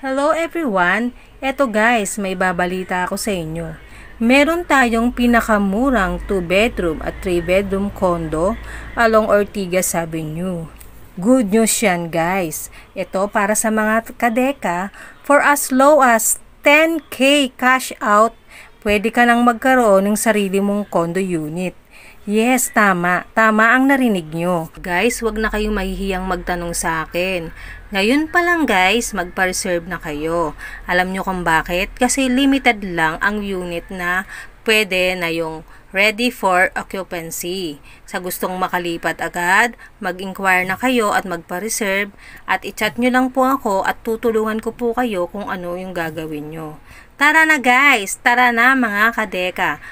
Hello everyone! Eto guys, may babalita ako sa inyo. Meron tayong pinakamurang 2-bedroom at 3-bedroom condo along Ortigas Avenue. Good news yan guys. Ito para sa mga kadeka, for as low as 10K cash out, pwede ka nang magkaroon ng sarili mong condo unit. Yes, tama. Tama ang narinig nyo. Guys, wag na kayong mahihiyang magtanong sa akin. Ngayon pa lang guys, magpa-reserve na kayo. Alam nyo kung bakit? Kasi limited lang ang unit na pwede na yung ready for occupancy. Sa gustong makalipat agad, mag-inquire na kayo at magpa-reserve at i-chat nyo lang po ako at tutulungan ko po kayo kung ano yung gagawin nyo. Tara na guys! Tara na mga kadeka!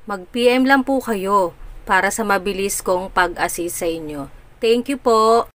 Mag-PM lang po kayo para sa mabilis kong pag-assist sa inyo. Thank you po!